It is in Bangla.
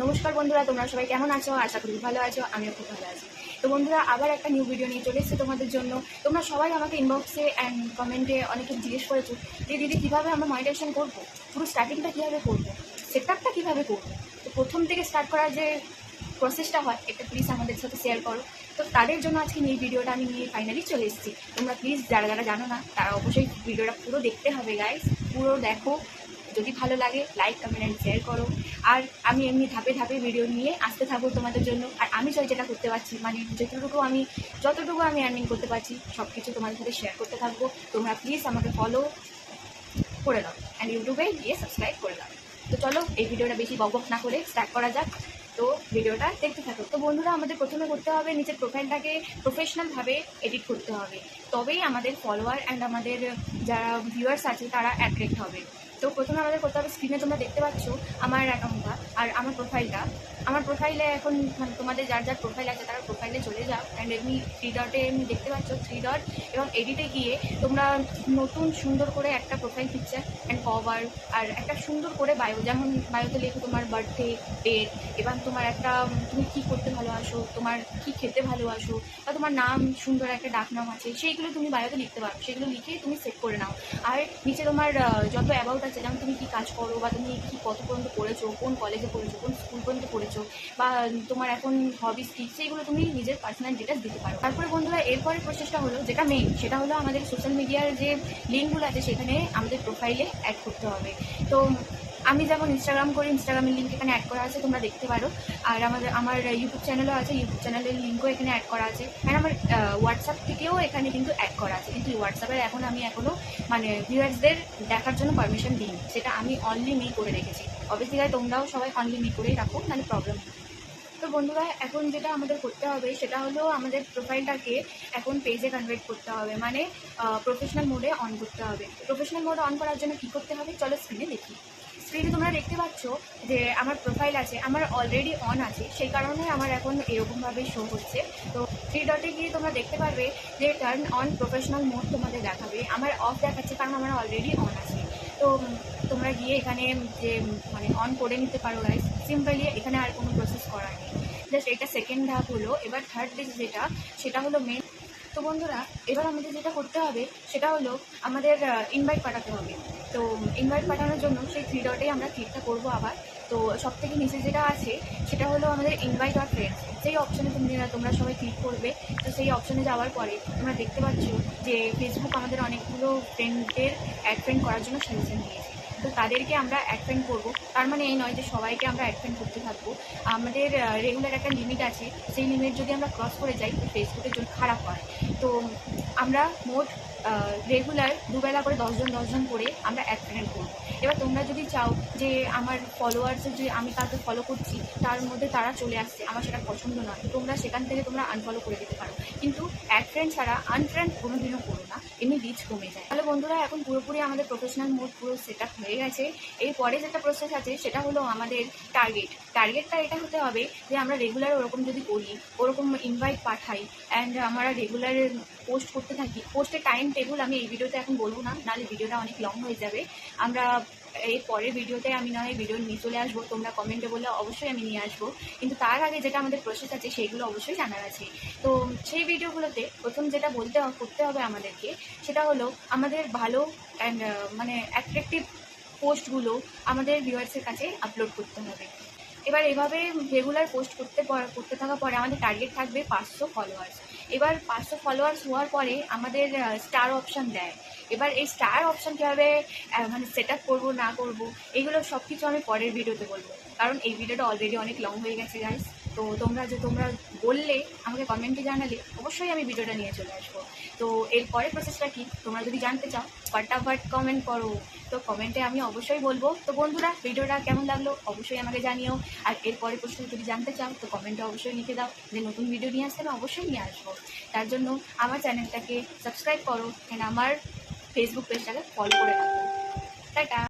নমস্কার বন্ধুরা, তোমরা সবাই কেমন আছো? আশা করি ভালো আছো, আমিও খুব ভালো আছি। তো বন্ধুরা, আবার একটা নিউ ভিডিও নিয়ে চলে এসেছি তোমাদের জন্য। তোমরা সবাই আমাকে ইনবক্সে অ্যান্ড কমেন্টে অনেকে জিজ্ঞেস করেছো যে দিদি কীভাবে আমরা মনিটাইজেশন করবো, পুরো স্টার্টিংটা কীভাবে করবো, সেটআপটা কীভাবে করবো। তো প্রথম থেকে স্টার্ট করার যে প্রসেসটা হয় এটা প্লিজ আমাদের সাথে শেয়ার করো। তো তাদের জন্য আজকে এই ভিডিওটা আমি নিয়ে ফাইনালি চলে এসেছি। তোমরা প্লিজ যারা যারা জানো না তারা অবশ্যই ভিডিওটা পুরো দেখতে হবে গাইস, পুরো দেখো। যদি ভালো লাগে লাইক কমেন্ট অ্যান্ড শেয়ার করো। আর আমি এমনি ধাপে ধাপে ভিডিও নিয়ে আসতে থাকবো তোমাদের জন্য। আর আমি যেটা করতে পারছি, মানে যতটুকু আমি আর্নিং করতে পারছি সব কিছু তোমাদের সাথে শেয়ার করতে থাকবো। তোমরা প্লিজ আমাকে ফলো করে দাও অ্যান্ড ইউটিউবে গিয়ে সাবস্ক্রাইব করে দাও। তো চলো এই ভিডিওটা বেশি বকবক না করে স্টার্ট করা যাক। তো ভিডিওটা দেখতে থাকো। তো বন্ধুরা, আমাদের প্রথমে করতে হবে নিজের প্রোফাইলটাকে প্রফেশনালভাবে এডিট করতে হবে, তবেই আমাদের ফলোয়ার অ্যান্ড আমাদের যারা ভিউয়ার্স আছে তারা অ্যাট্রাক্ট হবে। তো প্রথমে আমাদের করতে হবে, স্ক্রিনে তোমরা দেখতে পাচ্ছ আমার অ্যাকাউন্টটা আর আমার প্রোফাইলটা। আমার প্রোফাইলে এখন মানে তোমাদের যার যার প্রোফাইল আছে তারা প্রোফাইলে চলে যাও অ্যান্ড এমনি 3 ডটে এমনি দেখতে পাচ্ছ 3 ডট, এবং এডিটে গিয়ে তোমরা নতুন সুন্দর করে একটা প্রোফাইল পিকচার অ্যান্ড কভার আর একটা সুন্দর করে বায়ো, যেমন বায়োতে লেখো তোমার বার্থডে ডেট, এবং তোমার একটা তুমি কী করতে ভালোবাসো, তোমার কী খেতে ভালোবাসো, বা তোমার নাম সুন্দর একটা ডাক নাম আছে সেইগুলো তুমি বায়োতে লিখতে পারো। সেগুলো লিখে তুমি সেভ করে নাও। আর নিচে তোমার যত অ্যাবাউট আছে, যেমন তুমি কী কাজ করো বা তুমি কী কত পর্যন্ত পড়েছো, কোন কলেজে পড়েছো, কোন স্কুল পর্যন্ত পড়েছো, বা তোমার এখন হবিস কী, সেইগুলো তুমি নিজের পার্সোনাল ডিটেলস দিতে পারো। তারপরে বন্ধুরা, এরপরের প্রসেসটা হলো যেটা মেইন, সেটা হলো আমাদের সোশ্যাল মিডিয়ার যে লিঙ্কগুলো আছে সেখানে আমাদের প্রোফাইলে অ্যাড করতে হবে। তো আমি যেমন ইনস্টাগ্রাম করি, ইনস্টাগ্রামের লিঙ্ক এখানে অ্যাড করা আছে, তোমরা দেখতে পারো। আর আমার ইউটিউব চ্যানেলও আছে, ইউটিউব চ্যানেলের লিঙ্কও এখানে অ্যাড করা আছে। অ্যান্ড আমার হোয়াটসঅ্যাপ থেকেও এখানে কিন্তু অ্যাড করা আছে, কিন্তু হোয়াটসঅ্যাপে আমি এখনও মানে ভিউয়ার্সদের দেখার জন্য পারমিশন দিইনি, সেটা আমি অনলি মি করে রেখেছি। অবশ্যই তোমরাও সবাই অনলি মি করেই রাখো, নাহলে প্রবলেম হবে। তো বন্ধুরা, এখন যেটা আমাদের করতে হবে সেটা হলো আমাদের প্রোফাইলটাকে এখন পেজে কনভার্ট করতে হবে, মানে প্রফেশনাল মোডে অন করতে হবে। প্রফেশনাল মোড অন করার জন্য কী করতে হবে চলো স্ক্রিনে দেখি। স্ক্রিনে তোমরা দেখতে পাচ্ছ যে আমার প্রোফাইল আছে, আমার অলরেডি অন আছে, সেই কারণে আমার এখন এরকমভাবে শো হচ্ছে। তো 3 ডটে গিয়ে তোমরা দেখতে পারবে যে টার্ন অন প্রফেশনাল মোড তোমাদের দেখাবে। আমার অফ দেখাচ্ছে কারণ আমার অলরেডি অন আছে। তো তোমরা গিয়ে এখানে যে মানে অন করে নিতে পারো গাইস, সিম্পলি। এখানে আর কোনো প্রসেস করার নেই, জাস্ট এটা সেকেন্ড ধাপ হলো। এবার থার্ড দিক সেটা হলো মেন। তো বন্ধুরা, এবার আমাদের যেটা করতে হবে সেটা হলো আমাদের ইনভাইট পাঠাতে হবে। তো ইনভাইট পাঠানোর জন্য সেই 3 ডটেই আমরা ক্লিকটা করবো আবার। তো সব থেকে নিচে যেটা আছে সেটা হলো আমাদের ইনভাইট আর ফ্রেন্ডস, সেই অপশানে তোমরা সবাই ক্লিক করবে। তো সেই অপশানে যাওয়ার পরে তোমরা দেখতে পাচ্ছ যে ফেসবুক আমাদের অনেকগুলো ফ্রেন্ডদের অ্যাড ফ্রেন্ড করার জন্য সাজেশন দিয়েছে। তো তাদেরকে আমরা অ্যাড ফ্রেন্ড করবো, তার মানে এই নয় যে সবাইকে আমরা অ্যাড ফ্রেন্ড করতে থাকবো। আমাদের রেগুলার একটা লিমিট আছে, সেই লিমিট যদি আমরা ক্রস করে যাই তো ফেসবুকের জন্য খারাপ হয়। তো আমরা মোট রেগুলার দুবেলা করে 10 জন করে আমরা অ্যাড ফ্রেন্ড করবো। এবার তোমরা যদি চাও যে আমার ফলোয়ার্সের যে আমি কাউকে ফলো করছি তার মধ্যে তারা চলে আসছে, আমার সেটা পছন্দ নয়, তোমরা সেখান থেকে তোমরা আনফলো করে দিতে পারো। কিন্তু অ্যাড ফ্রেন্ড ছাড়া আনফ্রেন্ড কোনোদিনও করো না, এমনি রিচ কমে যায়। তাহলে বন্ধুরা, এখন পুরোপুরি আমাদের প্রফেশনাল মোড পুরো সেট আপ হয়ে গেছে। এরপরে যেটা প্রসেস আছে সেটা হলো আমাদের টার্গেটটা এটা হতে হবে যে আমরা রেগুলার ওরকম যদি করি, ওরকম ইনভাইট পাঠাই অ্যান্ড আমরা রেগুলার পোস্ট করতে থাকি। পোস্টের টাইম টেবিল আমি এই ভিডিওতে এখন বলবো না, নাহলে ভিডিওটা অনেক লং হয়ে যাবে। আমরা এই পরের ভিডিওতে আমি না হয় ভিডিও নিয়ে চলে আসবো, তোমরা কমেন্টে বললে অবশ্যই আমি নিয়ে আসবো। কিন্তু তার আগে যেটা আমাদের প্রসেস আছে সেইগুলো অবশ্যই জানার আছে। তো সেই ভিডিওগুলোতে প্রথম যেটা করতে হবে আমাদেরকে সেটা হলো আমাদের ভালো অ্যান্ড মানে অ্যাট্রাকটিভ পোস্টগুলো আমাদের ভিউয়ার্সের কাছে আপলোড করতে হবে। এবার এভাবে রেগুলার পোস্ট করতে থাকার পরে আমাদের টার্গেট থাকবে 500 ফলোয়ার্স। এবার 500 ফলোয়ার্স হওয়ার পরে আমাদের স্টার অপশান দেয়। এবার এই স্টার অপশান কীভাবে মানে সেট আপ করবো না করবো এগুলো সব কিছু আমি পরের ভিডিওতে বলবো, কারণ এই ভিডিওটা অলরেডি অনেক লং হয়ে গেছে গাইস। তো তোমরা বললে আমাকে কমেন্টে জানালে অবশ্যই আমি ভিডিওটা নিয়ে চলে আসবো। তো এরপরের প্রসেসটা কি তোমরা যদি জানতে চাও ফটাফট কমেন্ট করো, তো কমেন্টে আমি অবশ্যই বলবো। তো বন্ধুরা, ভিডিওটা কেমন লাগলো অবশ্যই আমাকে জানিও। আর এরপরের প্রশ্ন যদি জানতে চাও তো কমেন্টে অবশ্যই লিখে দাও যে নতুন ভিডিও নিয়ে আসতে আমি অবশ্যই নিয়ে আসবো। তার জন্য আমার চ্যানেলটাকে সাবস্ক্রাইব করো অ্যান্ড আমার ফেসবুক পেজটাকে ফলো করে রাখো। টাটা।